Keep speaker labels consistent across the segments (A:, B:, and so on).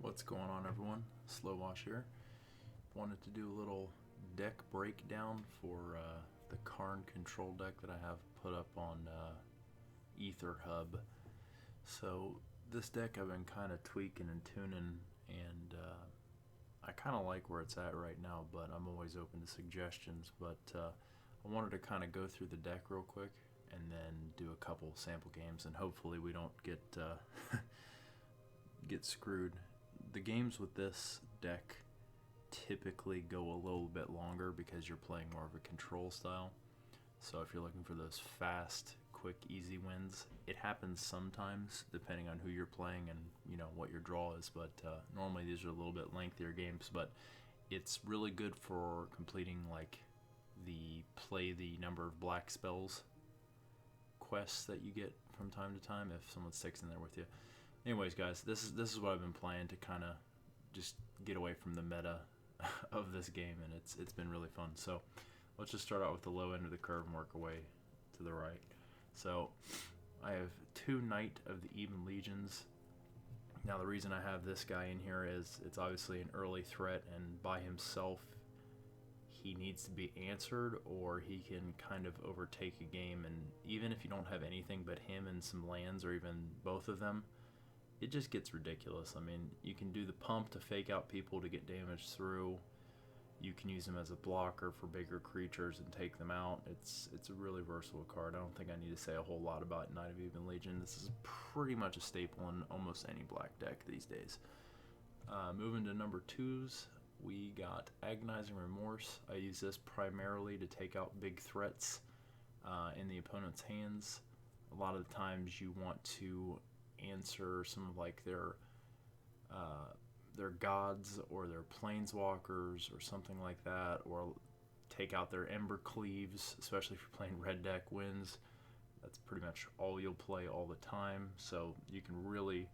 A: What's going on, everyone? Slow Wash here. Wanted to do a little deck breakdown for the Karn control deck that I have put up on Ether Hub. So this deck I've been kind of tweaking and tuning, and I kind of like where it's at right now, but I'm always open to suggestions. But I wanted to kind of go through the deck real quick and then do a couple sample games, and hopefully we don't get get screwed. The games with this deck typically go a little bit longer because you're playing more of a control style. So if you're looking for those fast, quick, easy wins, it happens sometimes depending on who you're playing and what your draw is. But normally these are a little bit lengthier games. But it's really good for completing like the play the number of black spells quests that you get from time to time if someone sticks in there with you. Anyways, guys, this is what I've been playing to kind of just get away from the meta of this game, and it's been really fun. So let's just start out with the low end of the curve and work our way to the right. So I have 2 Knight of the Even Legions. Now the reason I have this guy in here is it's obviously an early threat, and by himself he needs to be answered, or he can kind of overtake a game. And even if you don't have anything but him and some lands, or even both of them, it just gets ridiculous. I mean, you can do the pump to fake out people to get damage through. You can use him as a blocker for bigger creatures and take them out. It's a really versatile card. I don't think I need to say a whole lot about Knight of Even Legion. This is pretty much a staple in almost any black deck these days. Moving to number 2s, we got Agonizing Remorse. I use this primarily to take out big threats in the opponent's hands. A lot of the times you want to answer some of like their gods or their planeswalkers or something like that, or take out their Ember Cleaves, especially if you're playing red deck wins. That's pretty much all you'll play all the time, so you can really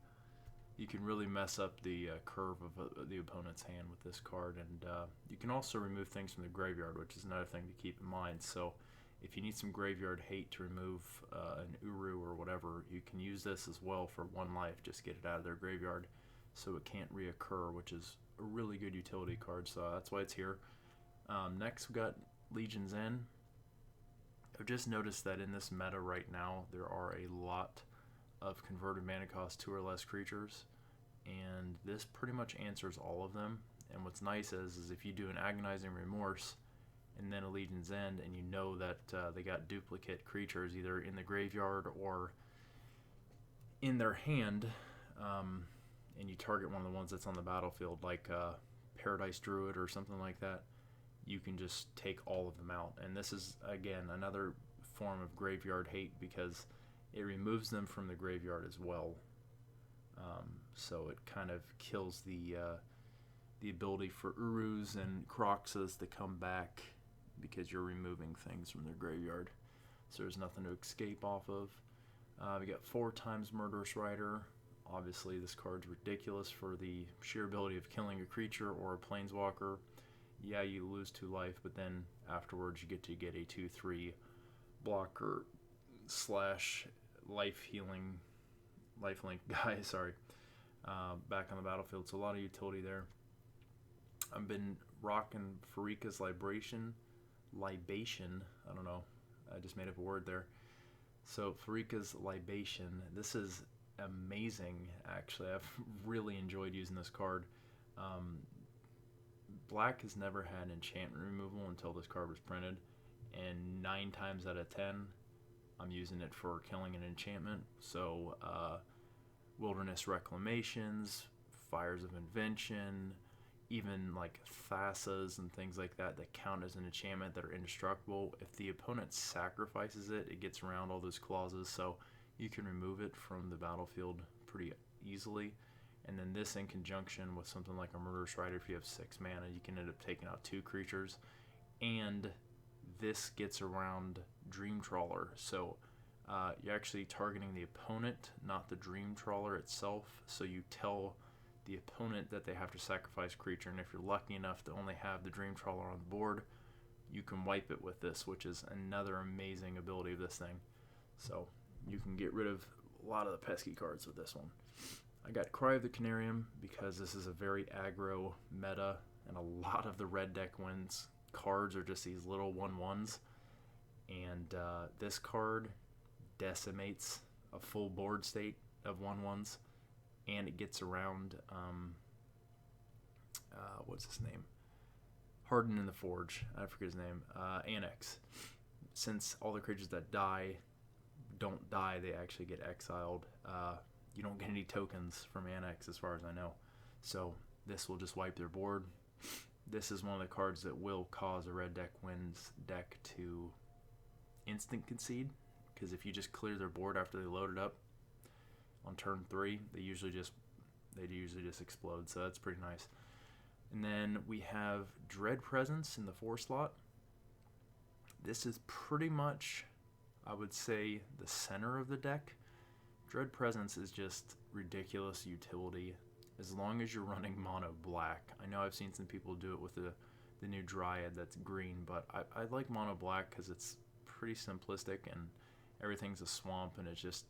A: mess up the curve of the opponent's hand with this card. And you can also remove things from the graveyard, which is another thing to keep in mind. So if you need some graveyard hate to remove an Uru or whatever, you can use this as well for 1 life. Just get it out of their graveyard so it can't reoccur, which is a really good utility card, so that's why it's here. Next we got Legion's End. I've just noticed that in this meta right now there are a lot of converted mana cost 2 or less creatures, and this pretty much answers all of them. And what's nice is if you do an Agonizing Remorse and then a Legion's End, and you know that they got duplicate creatures either in the graveyard or in their hand, and you target one of the ones that's on the battlefield, like Paradise Druid or something like that, you can just take all of them out. And this is, again, another form of graveyard hate because it removes them from the graveyard as well. So it kind of kills the ability for Urus and Croxas to come back because you're removing things from their graveyard. So there's nothing to escape off of. We got 4 times Murderous Rider. Obviously this card's ridiculous for the sheer ability of killing a creature or a planeswalker. Yeah, you lose 2 life, but then afterwards you get to get a 2/3 blocker slash lifelink guy, sorry, back on the battlefield. So a lot of utility there. I've been rocking Pharika's Libation. I don't know. I just made up a word there. So Pharika's Libation. This is amazing, actually. I've really enjoyed using this card. Black has never had enchantment removal until this card was printed, and 9 times out of 10 I'm using it for killing an enchantment. So Wilderness Reclamations, Fires of Invention, even like Thassa's and things like that count as an enchantment that are indestructible. If the opponent sacrifices it, it gets around all those clauses, so you can remove it from the battlefield pretty easily. And then this in conjunction with something like a Murderous Rider, if you have 6 mana, you can end up taking out 2 creatures. And this gets around Dream Trawler, so you're actually targeting the opponent, not the Dream Trawler itself. So you tell the opponent that they have to sacrifice a creature, and if you're lucky enough to only have the Dream Trawler on the board, you can wipe it with this, which is another amazing ability of this thing. So you can get rid of a lot of the pesky cards with this one.
B: I got Cry of the Canarium because this is a very aggro meta, and a lot of the red deck wins cards are just these little 1/1s. And this card decimates a full board state of 1/1s, and it gets around, what's his name? Hardened in the Forge. I forget his name. Annex. Since all the creatures that don't die, they actually get exiled. You don't get any tokens from Annex as far as I know. So this will just wipe their board. This is one of the cards that will cause a red deck wins deck to instant concede, because if you just clear their board after they load it up on turn 3, they usually just explode. So that's pretty nice. And then we have Dread Presence in the 4 slot. This is pretty much, I would say, the center of the deck. Dread Presence is just ridiculous utility as long as you're running mono black. I know I've seen some people do it with the new Dryad that's green, but I like mono black because it's pretty simplistic and everything's a swamp and it just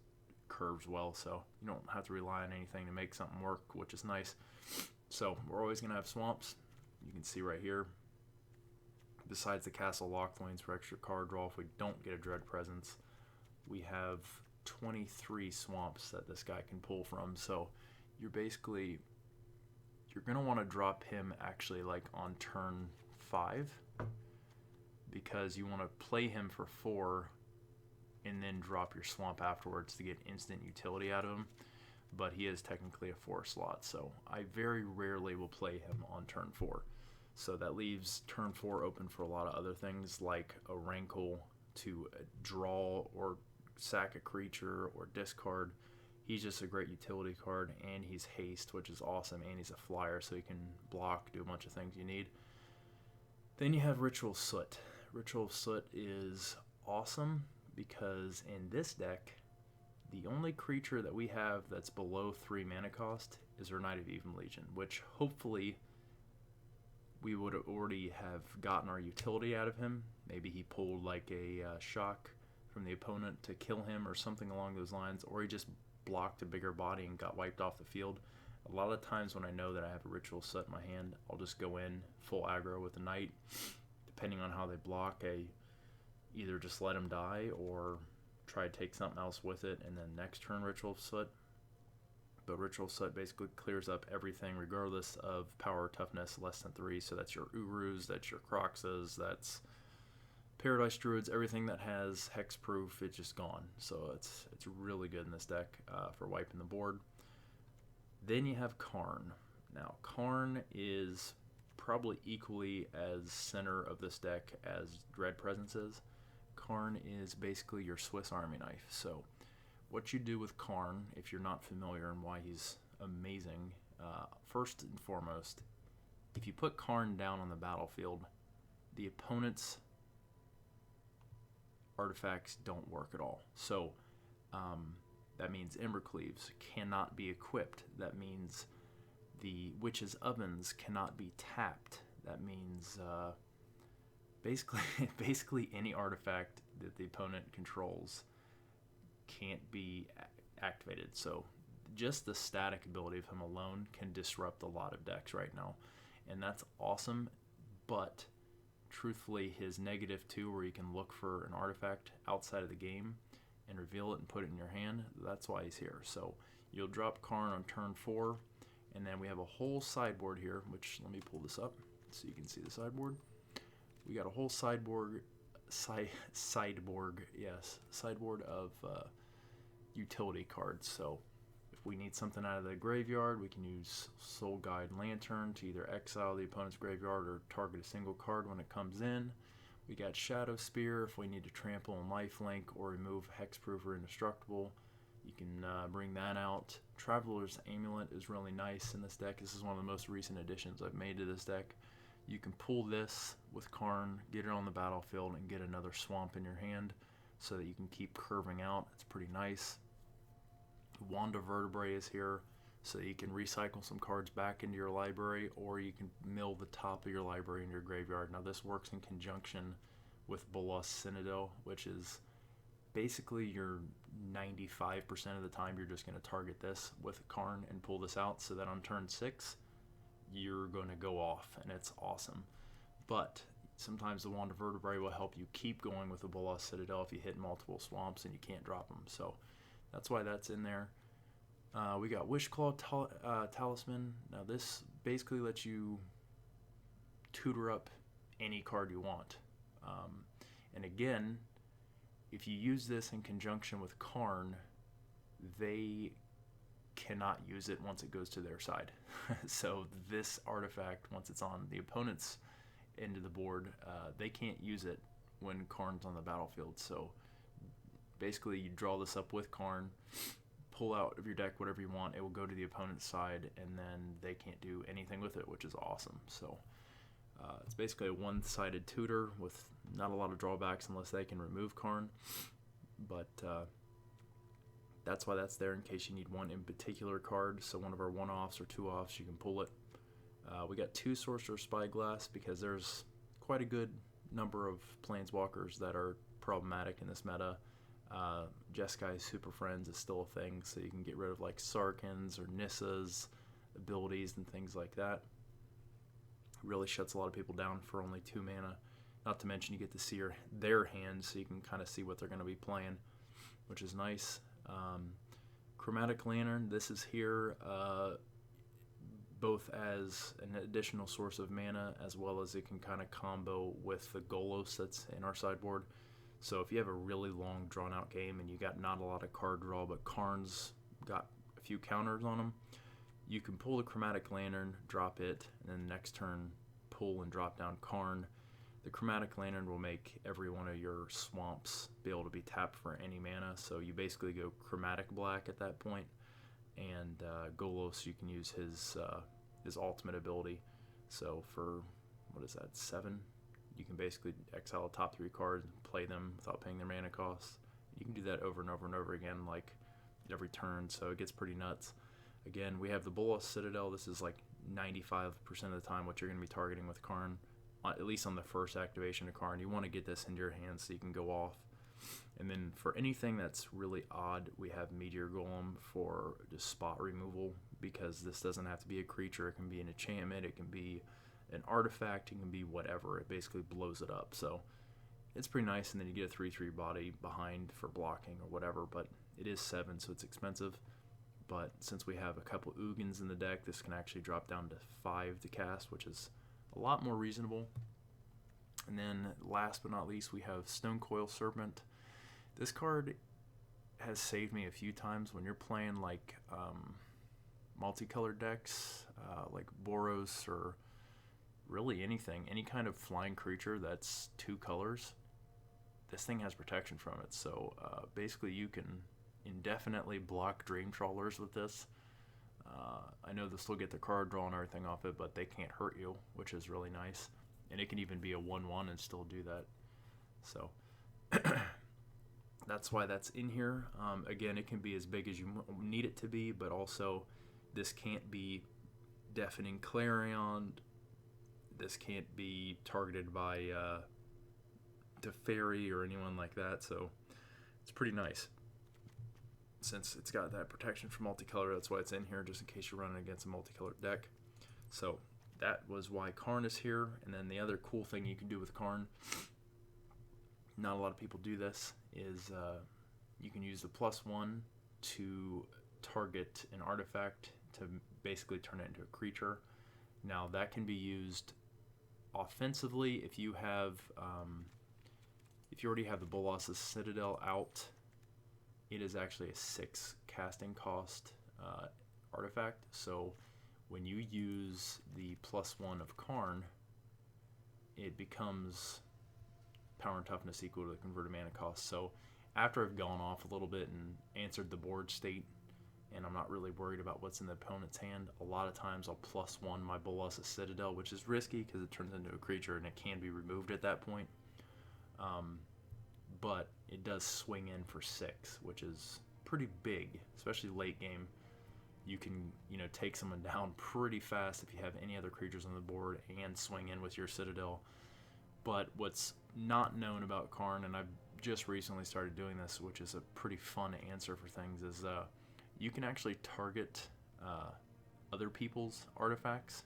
B: curves well, so you don't have to rely on anything to make something work, which is nice. So we're always going to have swamps. You can see right here, besides the Castle Lockthwains for extra card draw if we don't get a Dread Presence, we have 23 swamps that this guy can pull from. So you're going to want to drop him actually like on turn 5, because you want to play him for 4 and then drop your swamp afterwards to get instant utility out of him. But he is technically a 4 slot, so I very rarely will play him on turn 4. So that leaves turn 4 open for a lot of other things, like a Rankle to draw or sack a creature or discard. He's just a great utility card, and he's haste, which is awesome, and he's a flyer, so he can block, do a bunch of things you need. Then you have Ritual Soot. Ritual Soot is awesome because in this deck, the only creature that we have that's below 3 mana cost is our Knight of Even Legion, which hopefully we would already have gotten our utility out of him. Maybe he pulled like a shock from the opponent to kill him or something along those lines, or he just blocked a bigger body and got wiped off the field. A lot of times when I know that I have a Ritual Soot in my hand, I'll just go in full aggro with the Knight. Depending on how they block, I either just let him die or try to take something else with it, and then next turn Ritual Soot. But Ritual Soot basically clears up everything regardless of power or toughness less than 3. So that's your Urus, that's your Croxas, that's Paradise Druids, everything that has hexproof, it's just gone. So it's really good in this deck for wiping the board. Then you have Karn. Now Karn is probably equally as center of this deck as Dread Presence is. Karn is basically your Swiss Army knife. So what you do with Karn, if you're not familiar and why he's amazing, first and foremost, if you put Karn down on the battlefield, the opponent's artifacts don't work at all. So that means Embercleaves cannot be equipped. That means the Witch's Ovens cannot be tapped. That means basically any artifact that the opponent controls can't be activated. So just the static ability of him alone can disrupt a lot of decks right now, and that's awesome. But truthfully, his -2, where you can look for an artifact outside of the game and reveal it and put it in your hand, that's why he's here. So you'll drop Karn on turn 4, and then we have a whole sideboard here, which, let me pull this up so you can see the sideboard. We got a whole sideboard of utility cards. So if we need something out of the graveyard, we can use Soul Guide Lantern to either exile the opponent's graveyard or target a single card when it comes in. We got Shadow Spear if we need to trample and lifelink or remove hexproof or indestructible. You can bring that out. Traveler's Amulet is really nice in this deck. This is one of the most recent additions I've made to this deck. You can pull this with Karn, get it on the battlefield, and get another swamp in your hand so that you can keep curving out. It's pretty nice. Wand of Vertebrae is here so that you can recycle some cards back into your library, or you can mill the top of your library into your graveyard. Now this works in conjunction with Bolas Citadel, which is basically you're 95% of the time you're just going to target this with Karn and pull this out, so that on turn 6 you're going to go off, and it's awesome. But sometimes the Wand of Vertebrae will help you keep going with the Bolas Citadel if you hit multiple swamps and you can't drop them. So that's why that's in there. We got Wishclaw Talisman. Now this basically lets you tutor up any card you want. And again, if you use this in conjunction with Karn, they cannot use it once it goes to their side. So this artifact, once it's on the opponent's end of the board, they can't use it when Karn's on the battlefield. So basically you draw this up with Karn, pull out of your deck whatever you want, it will go to the opponent's side, and then they can't do anything with it, which is awesome. So it's basically a one-sided tutor with not a lot of drawbacks unless they can remove Karn. But that's why that's there, in case you need one in particular card. So one of our one-offs or two-offs, you can pull it. We got 2 Sorcerer Spyglass because there's quite a good number of Planeswalkers that are problematic in this meta. Jeskai Super Friends is still a thing, so you can get rid of like Sarkans or Nissa's abilities and things like that. Really shuts a lot of people down for only 2 mana. Not to mention you get to see their hands, so you can kind of see what they're going to be playing, which is nice. Chromatic Lantern, this is here both as an additional source of mana, as well as it can kind of combo with the Golos that's in our sideboard. So if you have a really long drawn out game and you got not a lot of card draw, but Karn's got a few counters on them, you can pull the Chromatic Lantern, drop it, and then next turn pull and drop down Karn. The Chromatic Lantern will make every one of your swamps be able to be tapped for any mana, so you basically go Chromatic Black at that point. And Golos, you can use his ultimate ability. So for, what is that, 7? You can basically exile the top 3 cards and play them without paying their mana costs. You can do that over and over and over again, like every turn, so it gets pretty nuts. Again, we have the Bolas Citadel. This is like 95% of the time what you're going to be targeting with Karn, at least on the first activation of Karn. You want to get this into your hands so you can go off. And then for anything that's really odd, we have Meteor Golem for just spot removal, because this doesn't have to be a creature. It can be an enchantment, it can be an artifact, it can be whatever. It basically blows it up. So it's pretty nice, and then you get a 3/3 body behind for blocking or whatever, but it is 7, so it's expensive. But since we have a couple Ugins in the deck, this can actually drop down to 5 to cast, which is a lot more reasonable. And then last but not least, we have Stone Coil Serpent. This card has saved me a few times when you're playing like multicolored decks, like Boros, or really anything, any kind of flying creature that's 2 colors. This thing has protection from it, so basically you can indefinitely block Dream Trawlers with this. I know they'll still get the card draw and everything off it, but they can't hurt you, which is really nice. And it can even be a 1/1 and still do that. So that's why that's in here. Again, it can be as big as you need it to be, but also this can't be Deafening Clarion. This can't be targeted by Teferi or anyone like that, so it's pretty nice. Since it's got that protection for multicolor, that's why it's in here, just in case you're running against a multicolored deck. So that was why Karn is here. And then the other cool thing you can do with Karn, not a lot of people do this, is you can use the +1 to target an artifact to basically turn it into a creature. Now that can be used offensively if you have, if you already have the Bolas Citadel out. It is actually a 6 casting cost artifact. So when you use the +1 of Karn, it becomes power and toughness equal to the converted mana cost. So after I've gone off a little bit and answered the board state, and I'm not really worried about what's in the opponent's hand, a lot of times I'll +1 my Bolas Citadel, which is risky because it turns into a creature and it can be removed at that point. But it does swing in for 6, which is pretty big, especially late game. You can, take someone down pretty fast if you have any other creatures on the board and swing in with your Citadel. But what's not known about Karn, and I've
A: just recently started doing this, which is a pretty fun answer for things, is you can actually target other people's artifacts,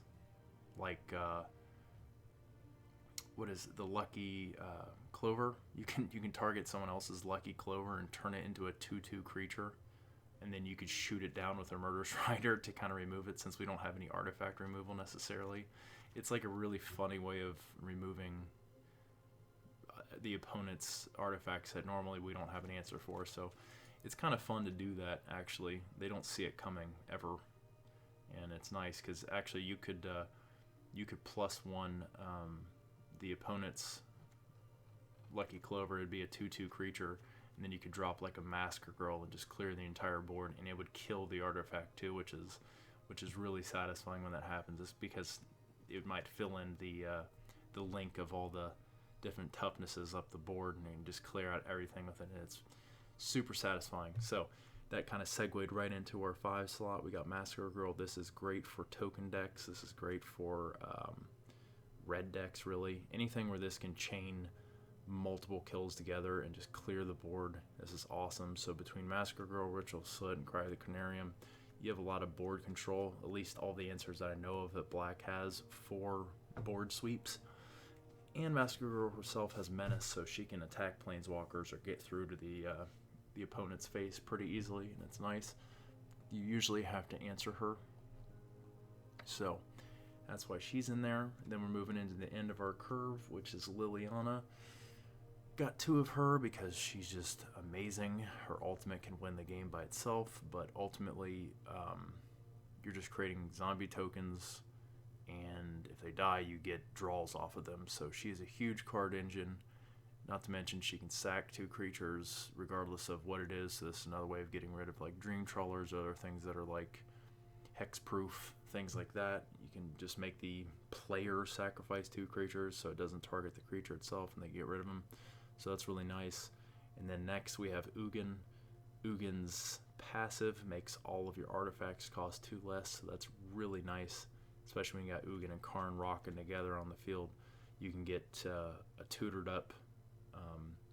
A: like what is it, the lucky clover. You can target someone else's lucky clover and turn it into a 2/2 creature, and then you could shoot it down with a murderous rider to kind of remove it, since we don't have any artifact removal necessarily. It's like a really funny way of removing the opponent's artifacts that normally we don't have an answer for. So it's kind of fun to do that. Actually, they don't see it coming ever, and it's nice because actually you could +1 the opponent's lucky clover. It'd be a 2/2 creature, and then you could drop like a Masker Girl and just clear the entire board, and it would kill the artifact too, which is really satisfying when that happens. It's because it might fill in the link of all the different toughnesses up the board, and you can just clear out everything with it. It's super satisfying. So that kind of segued right into our 5 slot. We got Masker Girl. This is great for token decks. This is great for red decks, really. Anything where this can chain multiple kills together and just clear the board. This is awesome. So between Masker Girl, Ritual Soot, and Cry of the Canarium, you have a lot of board control. At least all the answers that I know of that black has for board sweeps. And Masker Girl herself has Menace, so she can attack planeswalkers or get through to the opponent's face pretty easily, and it's nice. You usually have to answer her, so that's why she's in there. Then we're moving into the end of our curve, which is Liliana. Got 2 of her because she's just amazing. Her ultimate can win the game by itself, but ultimately you're just creating zombie tokens, and if they die, you get draws off of them. So she is a huge card engine. Not to mention she can sack 2 creatures regardless of what it is. So this is another way of getting rid of like Dream Trawlers or other things that are like hexproof, things like that. You can just make the player sacrifice 2 creatures so it doesn't target the creature itself, and they get rid of them. So that's really nice. And then next we have Ugin. Ugin's passive makes all of your artifacts cost 2 less, so that's really nice, especially when you got Ugin and Karn rocking together on the field. You can get a tutored up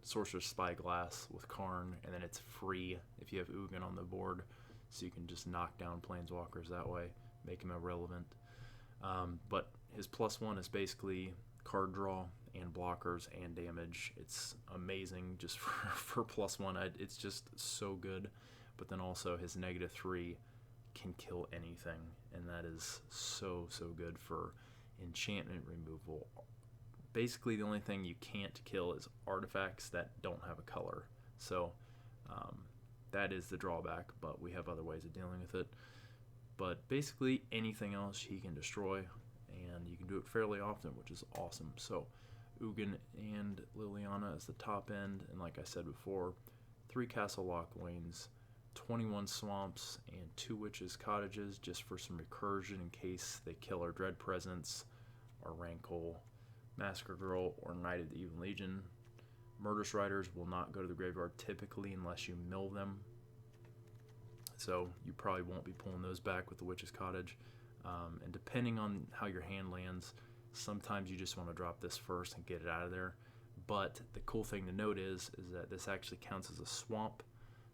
A: Sorcerer's Spyglass with Karn, and then it's free if you have Ugin on the board, so you can just knock down planeswalkers that way, make him irrelevant. But his +1 is basically card draw and blockers and damage. It's amazing just for +1. It's just so good. But then also his -3 can kill anything, and that is so good for enchantment removal. Basically the only thing you can't kill is artifacts that don't have a color. So that is the drawback, but we have other ways of dealing with it. But basically anything else he can destroy, and you can do it fairly often, which is awesome. So Ugin and Liliana is the top end, and like I said before, 3 Castle Lock Lanes, 21 Swamps, and 2 Witches' Cottages, just for some recursion in case they kill our Dread Presence, or Rankle, Masker Girl, or Knight of the Even Legion. Murderous Riders will not go to the graveyard typically unless you mill them, so you probably won't be pulling those back with the Witch's Cottage. And depending on how your hand lands, sometimes you just want to drop this first and get it out of there. But the cool thing to note is that this actually counts as a swamp,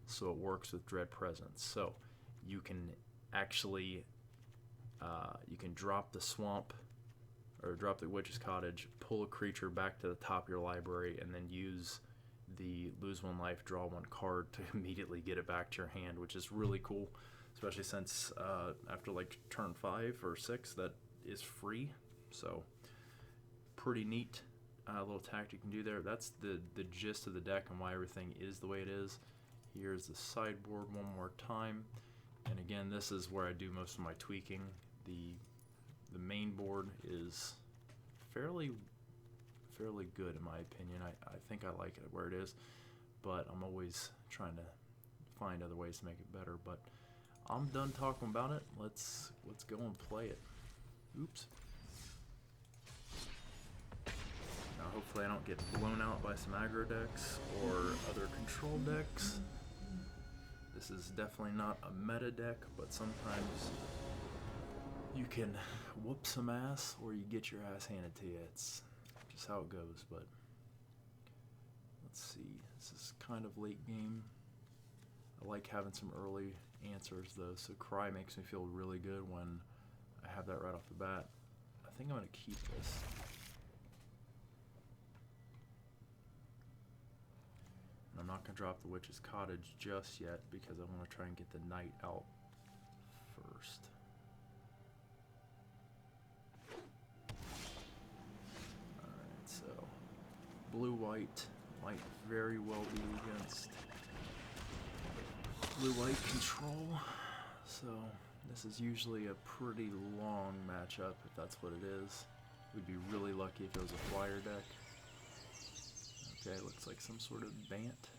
A: so it works with Dread Presence. So you can actually you can drop the swamp or drop the Witch's Cottage, pull a creature back to the top of your library, and then use the lose 1 life, draw 1 card to immediately get it back to your hand, which is really cool, especially since after like turn 5 or 6 that is free. So pretty neat little tactic you can do there. That's the gist of the deck and why everything is the way it is. Here's the sideboard one more time, and again, this is where I do most of my tweaking. The main board is fairly good in my opinion. I think I like it where it is, but I'm always trying to find other ways to make it better. But I'm done talking about it. Let's go and play it. Oops. Now hopefully I don't get blown out by some aggro decks or other control decks. This is definitely not a meta deck, but sometimes you can whoop some ass or you get your ass handed to you. It's just how it goes. But let's see. This is kind of late game. I like having some early answers though, so Cry makes me feel really good when I have that right off the bat. I think I'm going to keep this. And I'm not going to drop the Witch's Cottage just yet because I want to try and get the Knight out first. Alright, so blue-white might very well be against blue-white control, so this is usually a pretty long matchup if that's what it is. We'd be really lucky if it was a flyer deck. Okay, looks like some sort of Bant.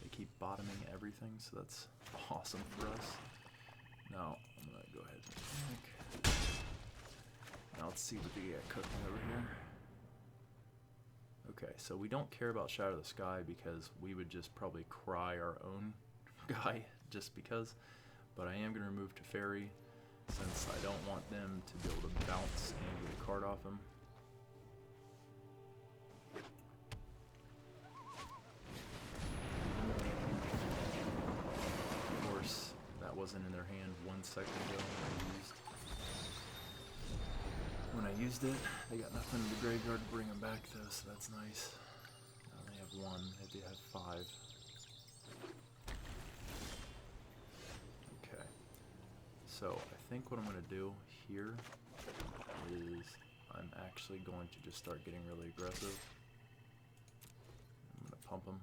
A: They keep bottoming everything, so that's awesome for us. Now, I'm going to go ahead and attack. Now let's see what we got cooking over here. Okay, so we don't care about Shadow of the Sky because we would just probably cry our own guy just because. But I am going to remove Teferi since I don't want them to be able to bounce and get a card off him. Of course, that wasn't in their hand 1 second ago when I used it. They got nothing in the graveyard to bring them back though, so that's nice. Now they have 1, they have 5. Okay, so I think what I'm going to do here is I'm actually going to just start getting really aggressive. I'm going to pump him.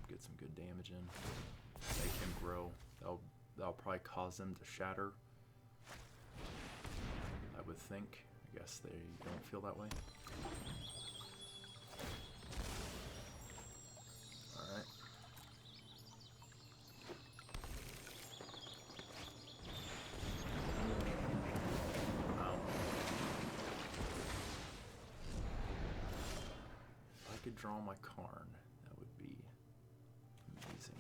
A: Get some good damage in. Make him grow. That'll probably cause them to shatter. I would think. I guess they don't feel that way. Alright. Wow. If I could draw my Karn, that would be amazing.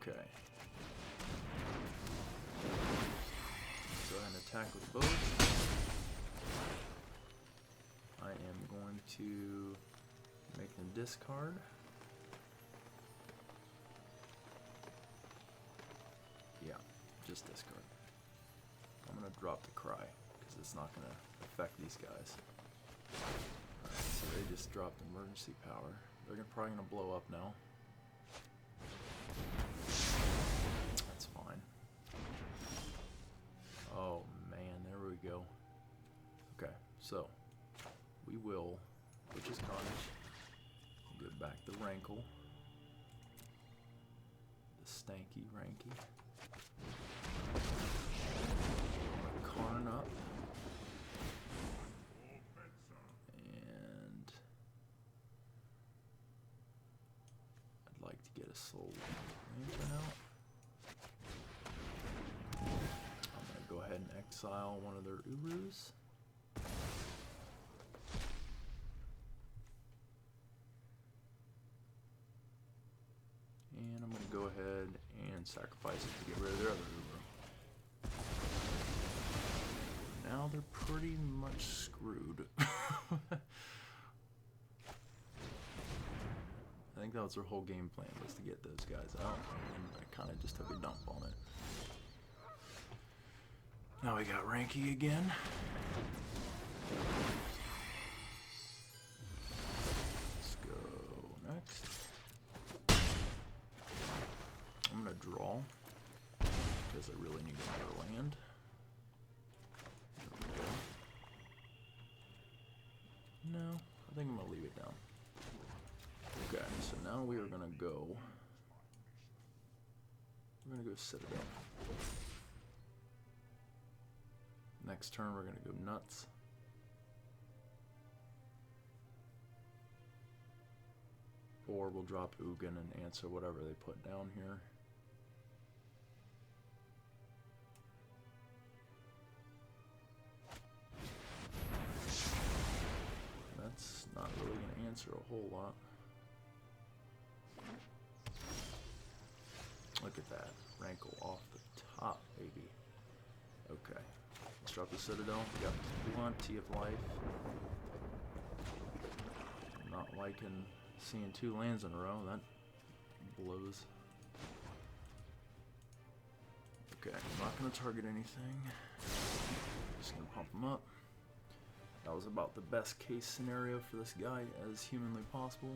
A: Okay. Go ahead and attack with both. I am going to make them discard. Yeah, just discard. I'm going to drop the Cry because it's not going to affect these guys. Alright, so they just dropped emergency power. They're probably going to blow up now. That's fine. Oh man, there we go. Okay, so we will, which is Carnage, get back the Rankle, the stanky Ranky, Karn up, and I'd like to get a Soul Lantern out. Go ahead and exile one of their Urus. And I'm going to go ahead and sacrifice it to get rid of their other Uru. Now they're pretty much screwed. I think that was their whole game plan, was to get those guys out, and I kind of just took a dump on it. Now we got Ranky again. Let's go next. I'm going to draw because I really need another land. There we go. No, I think I'm going to leave it down. Okay, so now we are going to go. We're going to go Citadel. Next turn we're going to go nuts. Or we'll drop Ugin and answer whatever they put down here. That's not really going to answer a whole lot. Look at that. Rankle off the top, baby. Okay. Let's
B: drop the Citadel. We got plenty of life. Not liking seeing 2 lands in a row. That blows. Okay, I'm not going to target anything. Just going to pump him up. That was about the best case scenario for this guy as humanly possible.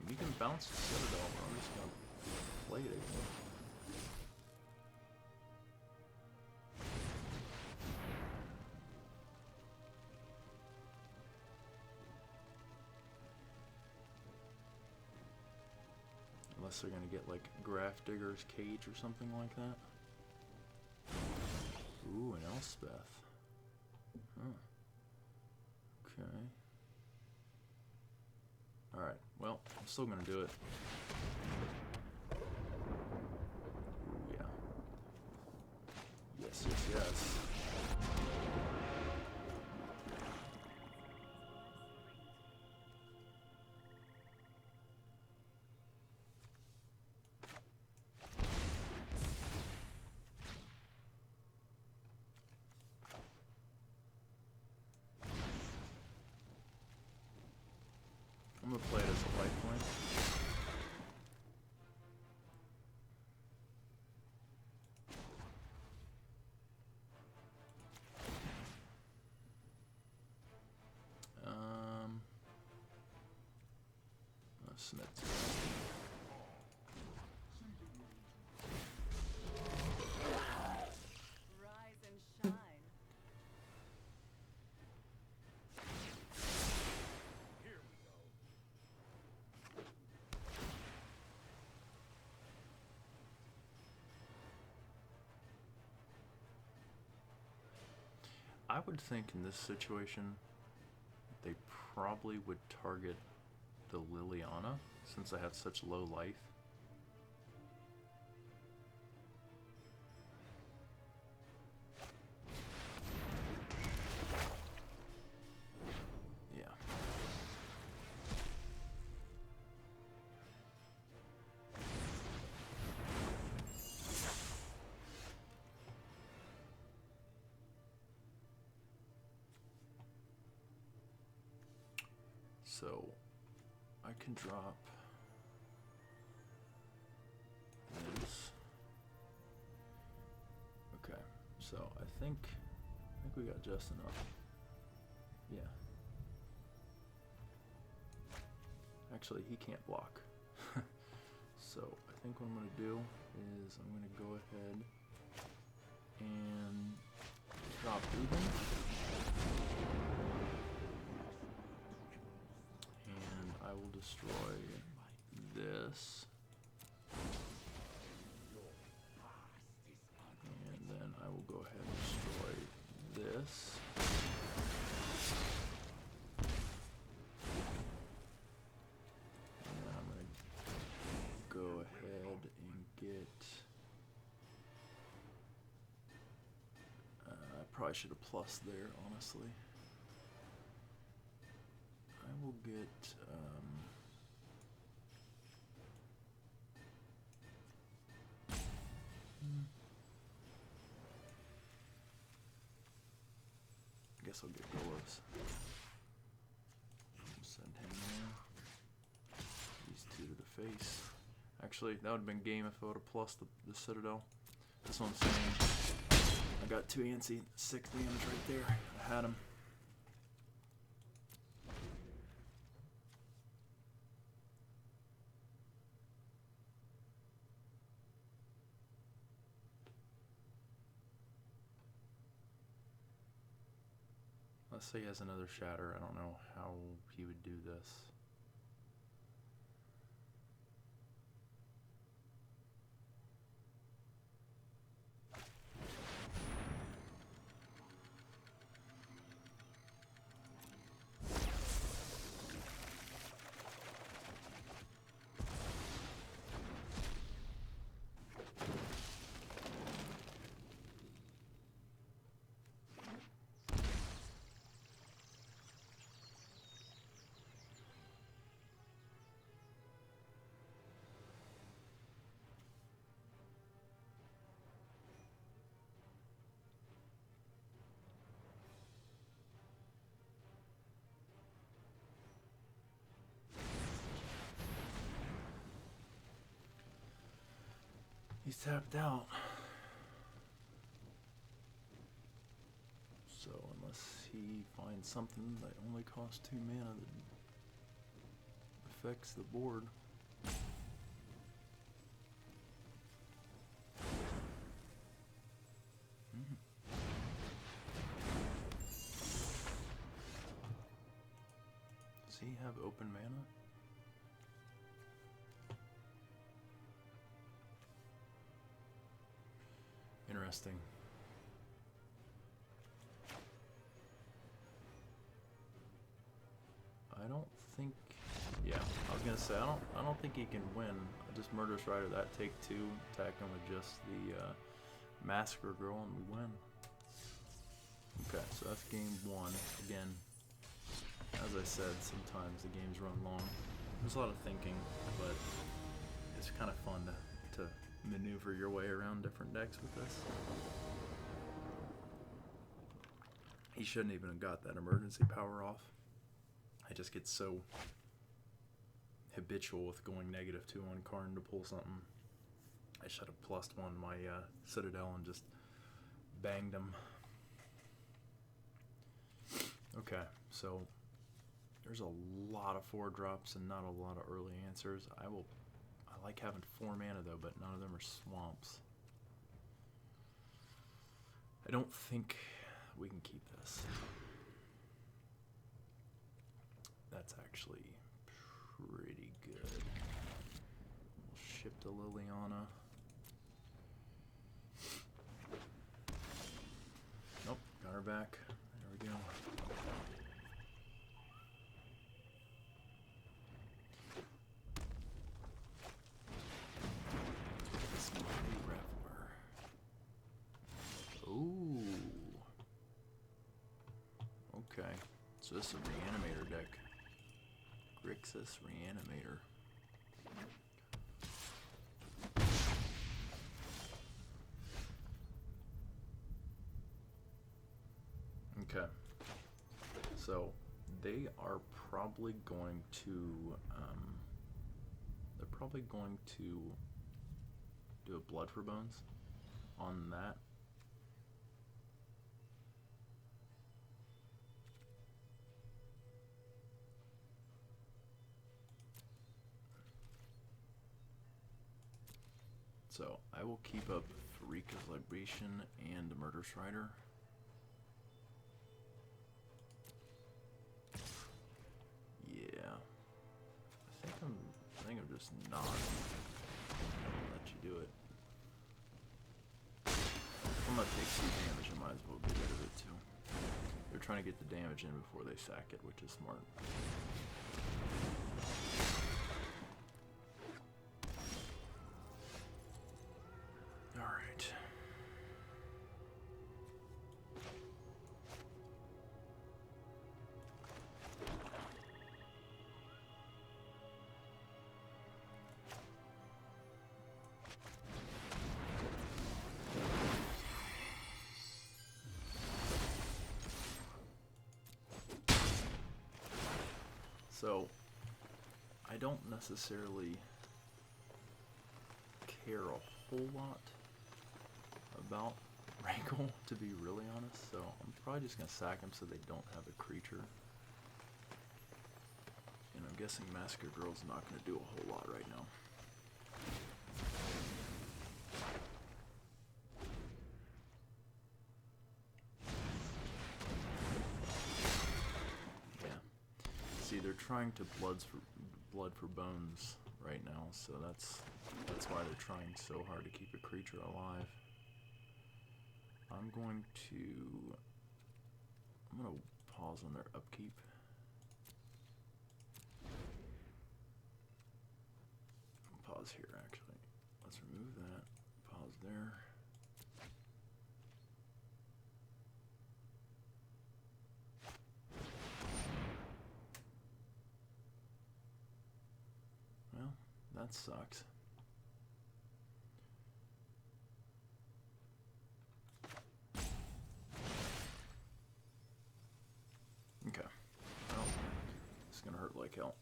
B: You can bounce the Citadel, but I'm just going to play it again. Unless they're going to get like Grafdigger's Cage or something like that. Ooh, an Elspeth. Huh. Okay. Alright, well, I'm still going to do it. Ooh, yeah. Yes, yes, yes. I'm gonna play it as a life point. Submit to that.
C: Rise and shine.
B: I would think in this situation they probably would target the Liliana since I have such low life. Yeah. So I can drop this. Okay, so I think we got just enough. Yeah. Actually, he can't block. So I think what I'm gonna do is I'm gonna go ahead and drop Ugin. And I will destroy this. And then I will go ahead and destroy this. And then I'm going to go ahead and get... I probably should have plus there, honestly. I will get... I guess I'll get Golos. Send him there. These two to the face. Actually, that would have been game if I would have plus the Citadel. That's what I'm saying. I got 2 antsy, 6 damage right there. I had him. Let's say he has another shatter. I don't know how he would do this.
A: He's tapped out. So unless he finds something that only costs 2 mana that affects the board. Does he have open mana? Interesting. I don't think. Yeah, I was gonna say I don't think he can win. Just Murderous Rider that take 2, attack him with just the Massacre Girl, and we win. Okay, so that's game 1. Again, as I said, sometimes the games run long. There's a lot of thinking, but it's kind of fun to maneuver your way around different decks with this. He shouldn't even have got that emergency power off. I just get so habitual with going -2 on Karn to pull something. I should have +1 my Citadel and just banged him. Okay, so there's a lot of 4-drops and not a lot of early answers. I like having 4 mana though, but none of them are swamps. I don't think we can keep this. That's actually pretty good. We'll ship to Liliana. Nope, got her back. There we go. Ooh. Okay. So this is a Reanimator deck. Grixis Reanimator. Okay. So they are probably going to they're probably going to do a Blood for Bones on that. So I will keep up Farika's Libation and Murderous Rider. Yeah, I think I'm just not gonna let you do it. If I'm gonna take 2 damage, I might as well get rid of it too. They're trying to get the damage in before they sack it, which is smart. So, I don't necessarily care a whole lot about Rankle, to be really honest, so I'm probably just going to sack them so they don't have a creature. And I'm guessing Massacre Girl's not going to do a whole lot right now. They're trying to blood for bones right now, so that's why they're trying so hard to keep a creature alive. I'm gonna pause on their upkeep. Pause here actually. Let's remove that. Pause there. That sucks. Okay. Well, it's gonna hurt like hell.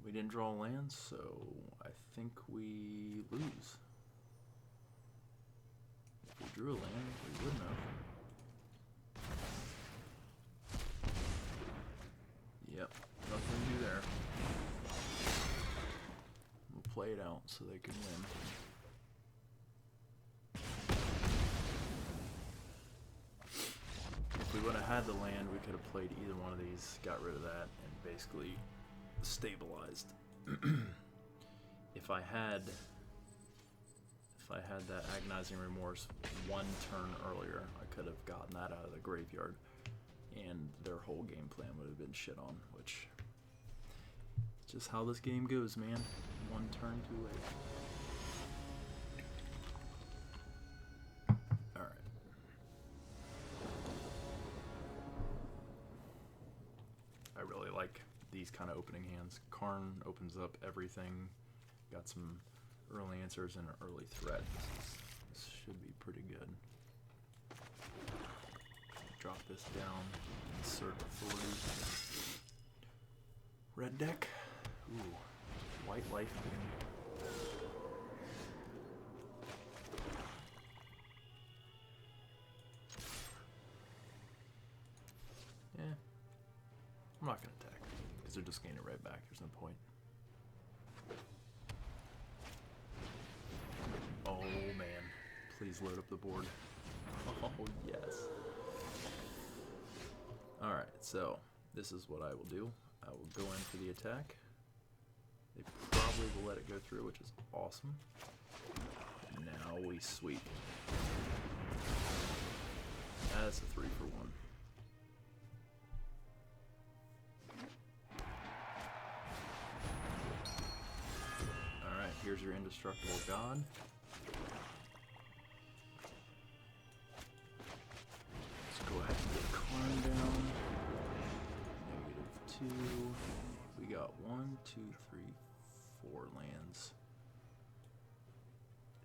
B: We didn't draw lands, so I think we lose. If we drew a land, we wouldn't have. Yep, nothing to do there. We'll play it out so they can win. If we would have had the land, we could have played either one of these, got rid of that, and basically stabilized. If I had that Agonizing Remorse one turn earlier, I could have gotten that out of the graveyard, and their whole game plan would have been shit on, which is just how this game goes, man. One turn too late. Like these kind of opening hands. Karn opens up everything. Got some early answers and an early threat. This should be pretty good. Drop this down. Insert authority. Red deck. Ooh. White life gain. Yeah. I'm not going to attack, because they're just getting it right back. There's no point. Oh, man. Please load up the board. Oh, yes. Alright, so this is what I will do. I will go in for the attack. They probably will let it go through, which is awesome. Now we sweep. That's a 3-for-1. Here's your indestructible god. Let's go ahead and get Karn down. -2. We got 1, 2, 3, 4 lands.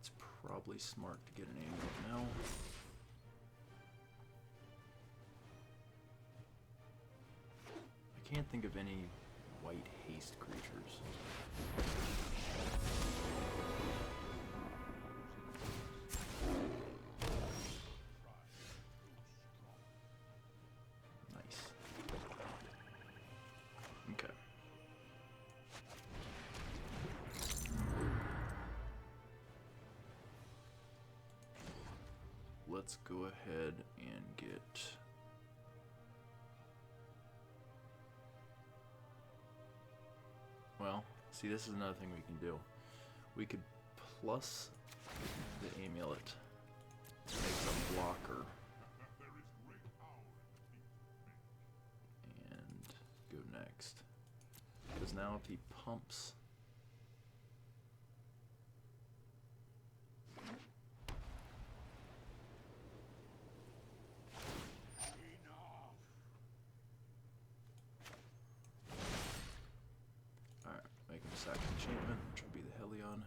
B: It's probably smart to get an Amulet now. I can't think of any white haste creatures. Let's go ahead and get see, this is another thing we can do. We could plus the Amulet to make a blocker and go next, because now if he pumps sack enchantment, which will be the Helion.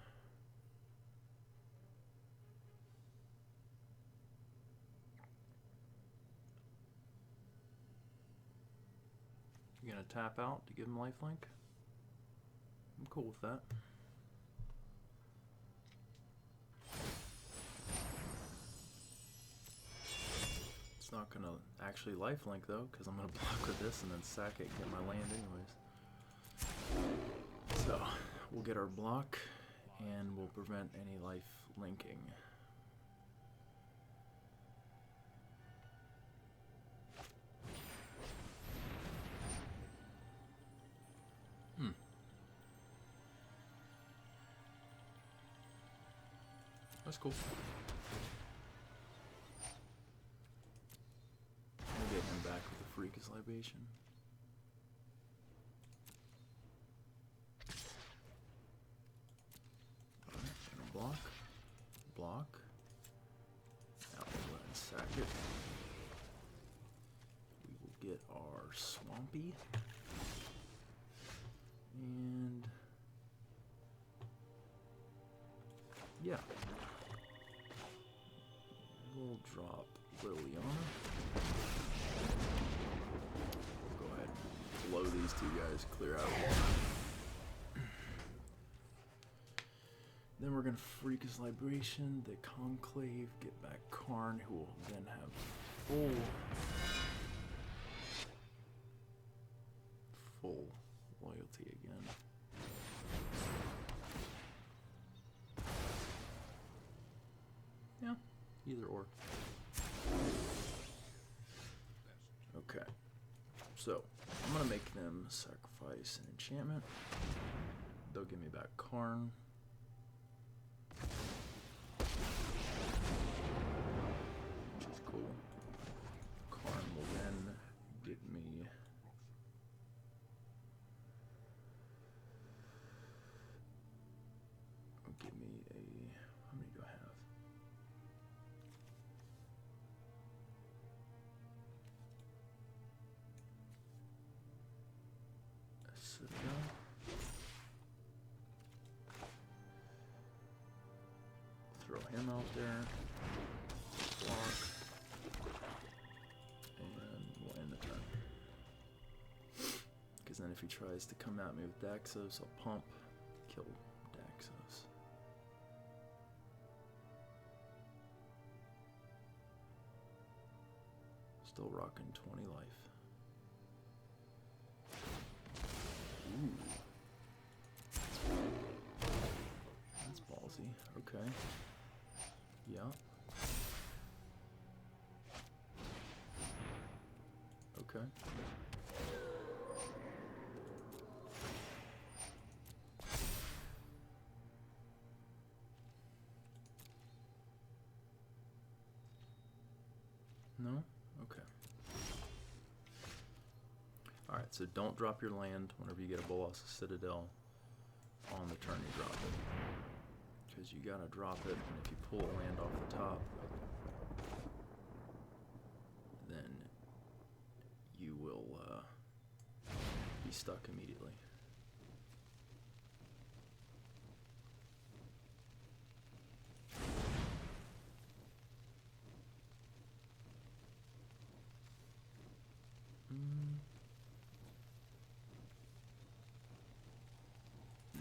B: You gonna tap out to give him lifelink? I'm cool with that. It's not gonna actually lifelink though, because I'm gonna block with this and then sack it and get my land anyways. So, we'll get our block, and we'll prevent any life linking. That's cool. We'll get him back with a Freakus Libation. Block. Now we'll go ahead and sack it. We will get our Swampy. And yeah. We'll drop Liliana. We'll go ahead and blow these two guys clear out. Then we're gonna Freakus Libration, the Conclave, get back Karn, who will then have full loyalty again. Yeah, either or. Okay, so I'm gonna make them sacrifice an enchantment. They'll give me back Karn. Which is cool. Karn will then give me a, how many do I have? A Citadel. Throw him out there. Block. And we'll end the turn. Because then if he tries to come at me with Daxos, I'll pump, kill Daxos. Still rocking 20 life. Ooh. That's ballsy. Okay. Yeah. Okay. No? Okay. Alright, so don't drop your land whenever you get a Bolas Citadel on the turn you drop it. Because you gotta drop it, and if you pull a land off the top, then you will be stuck immediately.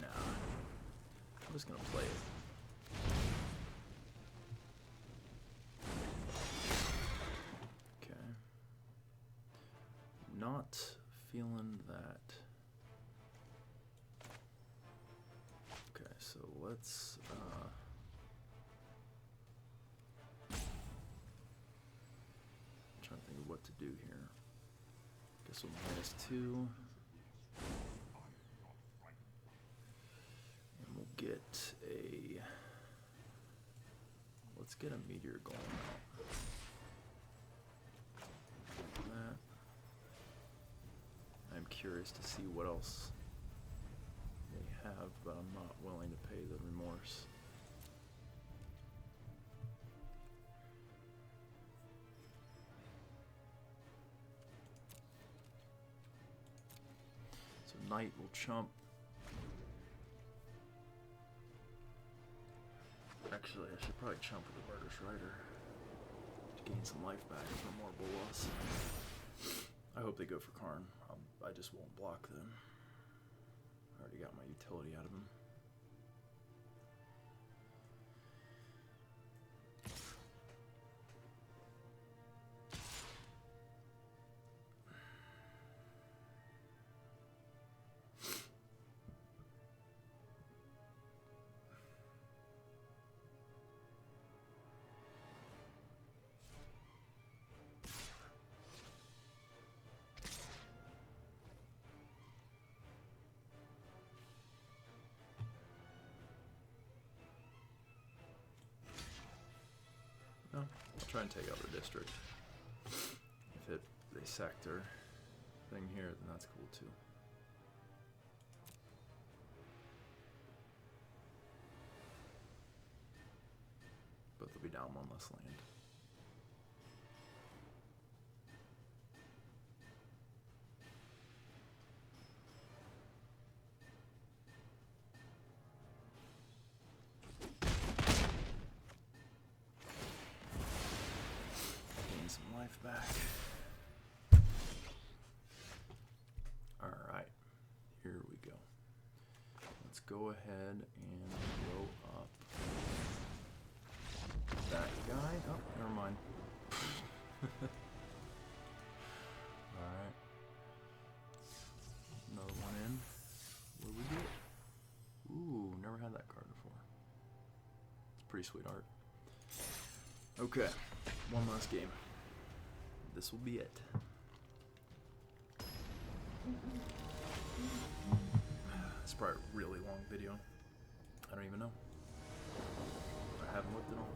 B: Nah. I'm just gonna play it. Okay. Not feeling that. Okay, so let's trying to think of what to do here. Guess we'll -2. And we'll get a, let's get a meteor golem out. That. I'm curious to see what else they have, but I'm not willing to pay the remorse. So Knight will chump. Actually, I should probably chump with the Murderous Rider to gain some life back for more Bolas. I hope they go for Karn. I just won't block them. I already got my utility out of them. No, I'll try and take out their district. If they sack their thing here, then that's cool too. But they'll be down one less land. Gain some life back. Alright, here we go. Let's go ahead and go up
A: Oh, never mind. Alright. Another one in. What do we get? Ooh, never had that card before. It's pretty sweet art. Okay, one last game. This will be it. It's probably a really long video. I don't even know. I haven't looked at all.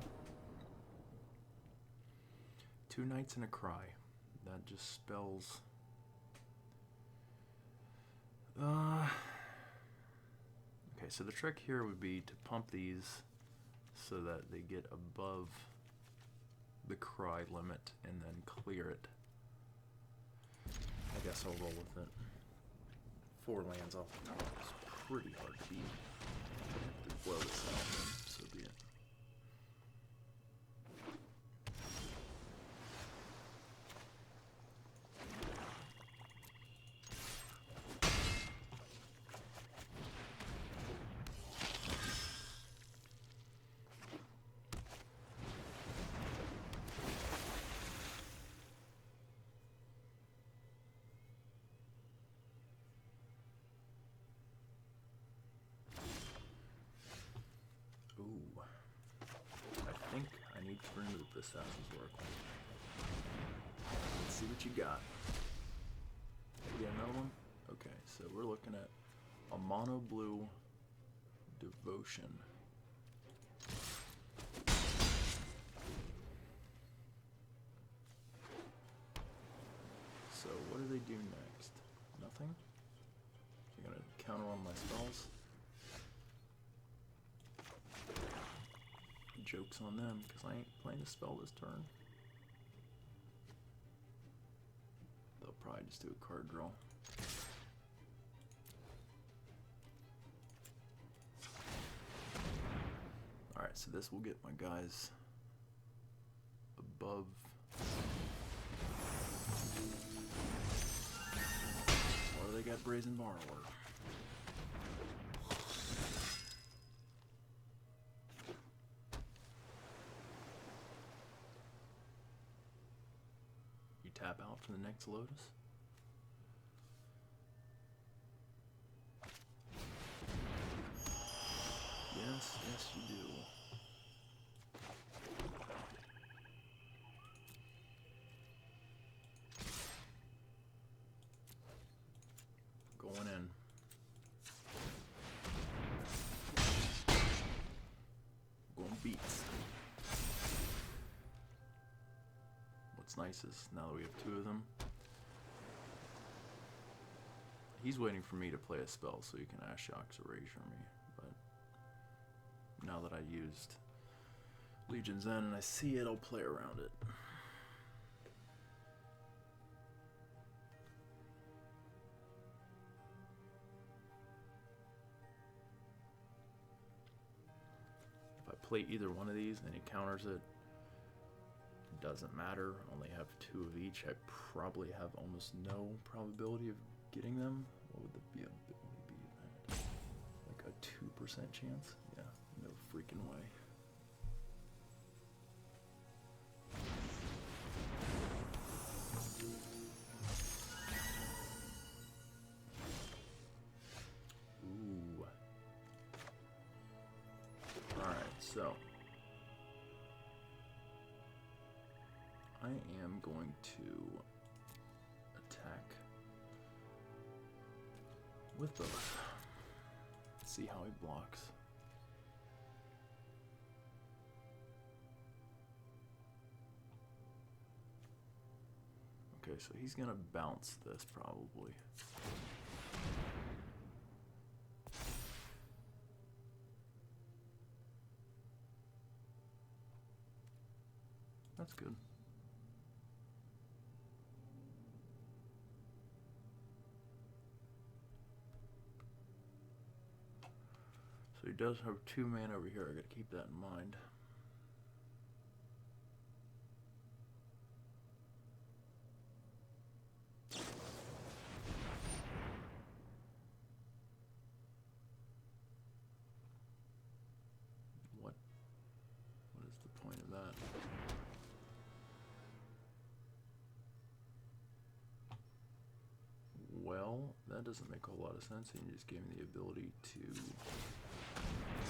A: 2 Nights and a Cry. That just spells... Okay, so the trick here would be to pump these so that they get above the cry limit and then clear it. I guess I'll roll with it. 4 lands off the top is pretty hard to beat. To blow this out, then so be it. I think I need to remove this Assassin's Oracle. Let's see what you got. Yeah, another one? Okay, so we're looking at a mono blue Devotion. So what do they do next? Nothing? You're gonna counter on my spells? Joke's on them, because I ain't playing a spell this turn. They'll probably just do a card draw. Alright, so this will get my guys above. Or they got Brazen Borrower. Tap out for the next Lotus. Yes, yes you do. Going in. Going beats. What's nice is now that we have 2 of them, he's waiting for me to play a spell so he can Ashiok's Erasure me, but now that I used Legion's End and I see it, I'll play around it. If I play either one of these and he counters it, doesn't matter, only have 2 of each. I probably have almost no probability of getting them. What would the ability be? Like a 2% chance? Yeah, no freaking way. Ooh. Alright, so I am going to attack with both. See how he blocks. Okay, so he's gonna bounce this probably. That's good. So he does have 2 mana over here. I gotta keep that in mind. What is the point of that?
B: that doesn't make a whole lot of sense. And you just gave me the ability to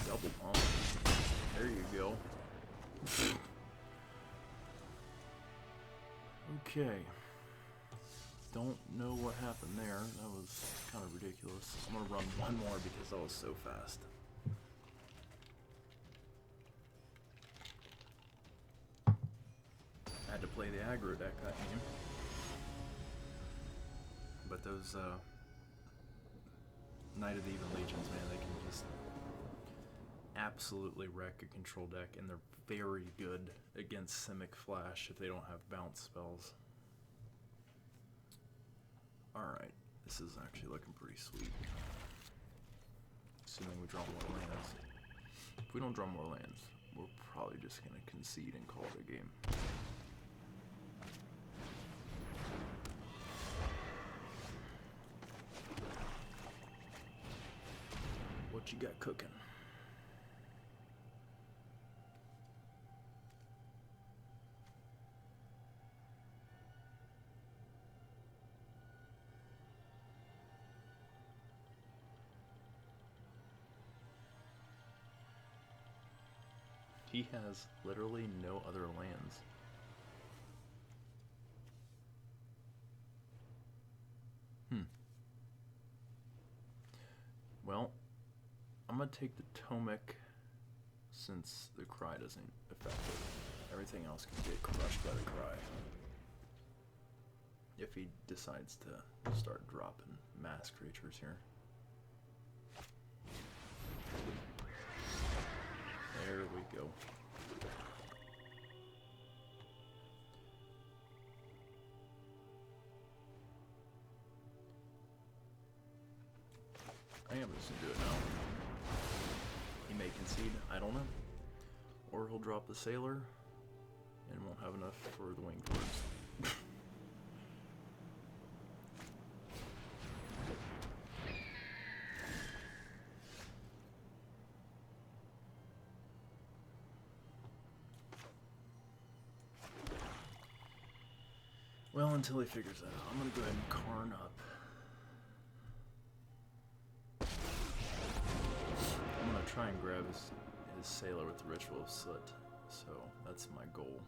B: double pump. There you go. Okay. Don't know what happened there. That was kind of ridiculous. I'm going to run one more because that was so fast. I had to play the aggro deck that game. But those Knight of the Even Legions, man, they can just absolutely wreck a control deck, and they're very good against Simic Flash if they don't have bounce spells. Alright, this is actually looking pretty sweet. Assuming we draw more lands. If we don't draw more lands, we're probably just going to concede and call it a game. What you got cooking? He has literally no other lands. Well, I'm gonna take the Tomic since the Cry doesn't affect it. Everything else can get crushed by the Cry. If he decides to start dropping mass creatures here. There we go. I am just gonna do it now. He may concede, I don't know. Or he'll drop the Sailor and won't have enough for the Winged Words. Well, until he figures that out, I'm gonna go ahead and Karn up. I'm gonna try and grab his Sailor with the Ritual of Soot, so that's my goal.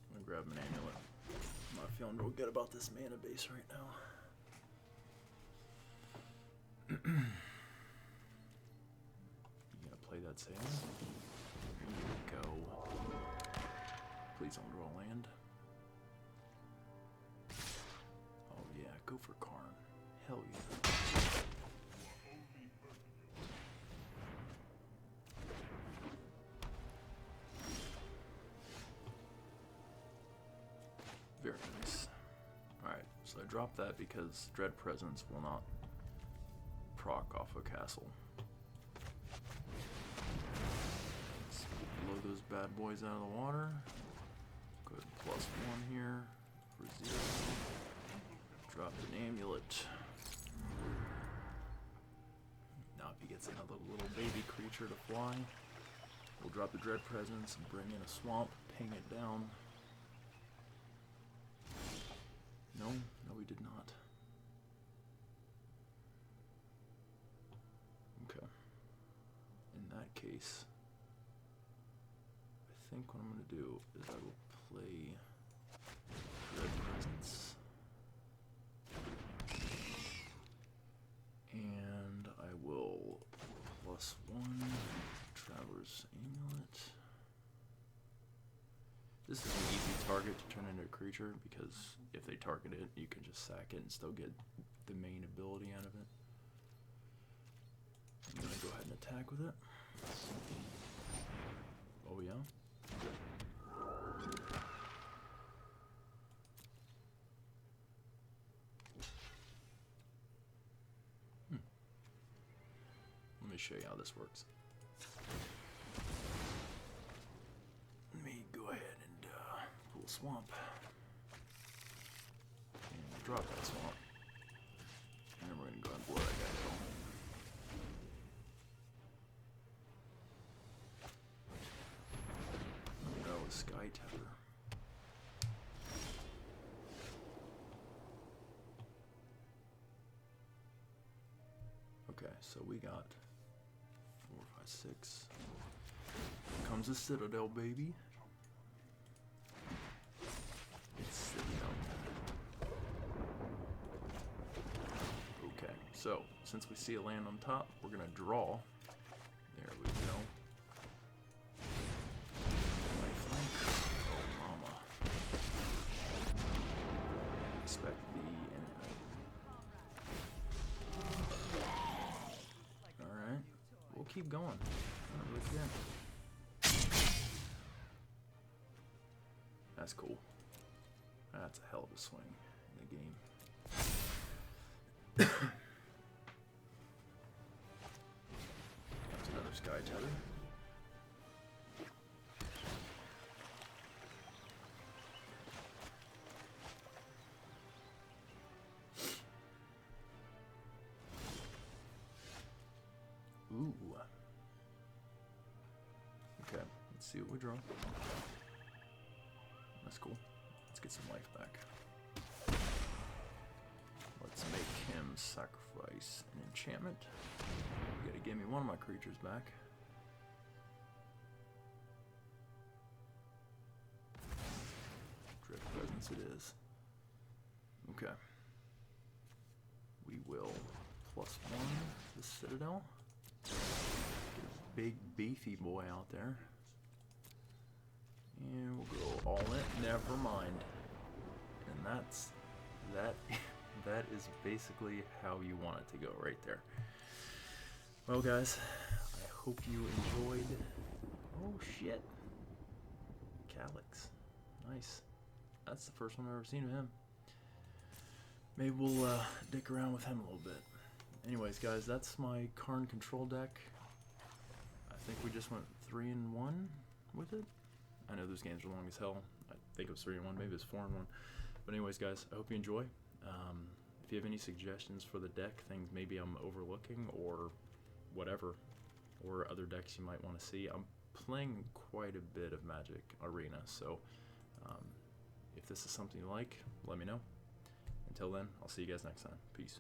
B: I'm gonna grab an Amulet. I'm not feeling real good about this mana base right now. You gonna play that Sailor? Here you go. Please don't draw land. Oh yeah, go for Karn. Hell yeah. Very nice. Alright, so I dropped that because Dread Presence will not proc off a castle. Let's blow those bad boys out of the water. Go ahead and +1 here for 0. Drop an Amulet. Now if he gets another little baby creature to fly, we'll drop the Dread Presence and bring in a swamp, ping it down. No, we did not. Okay. In that case, I think what I'm going to do is I will play Dread Presence. And I will +1 Traveler's Amulet. This is an easy target to turn into a creature because if they target it, you can just sack it and still get the main ability out of it. I'm gonna go ahead and attack with it. Oh yeah. Let me show you how this works. Let me go ahead and pull Swamp. And drop that Swamp. And then we're gonna go ahead and blow that guy.
A: the Sky Tether. Okay, so we got 4, 5, 6. Here comes a Citadel, baby. It's Citadel. Okay, so since we see a land on top, we're gonna draw. There we go. Lifelink. Oh, mama. Expect the enemy. Alright, we'll keep going. Look again. That's cool. That's a hell of a swing in the game. That's another Sky Tether. Ooh. Okay, let's see what we draw. That's cool. Let's get some life back. Let's make him sacrifice an enchantment. You gotta give me one of my creatures back. Drift Presence it is. Okay. We will +1 the Citadel. Get a big beefy boy out there. And we'll go all in. Never mind. And that is basically how you want it to go right there. Well, guys, I hope you enjoyed. Oh shit, Calyx, nice. That's the first one I've ever seen of him. Maybe we'll dick around with him a little bit. Anyways, guys, that's my Karn control deck. I think we just went 3-1 with it. I know those games are long as hell. I think it was 3-1, maybe it was 4-1. But anyways, guys, I hope you enjoy. If you have any suggestions for the deck, things maybe I'm overlooking or whatever, or other decks you might want to see, I'm playing quite a bit of Magic Arena, so if this is something you like, let me know. Until then, I'll see you guys next time. Peace.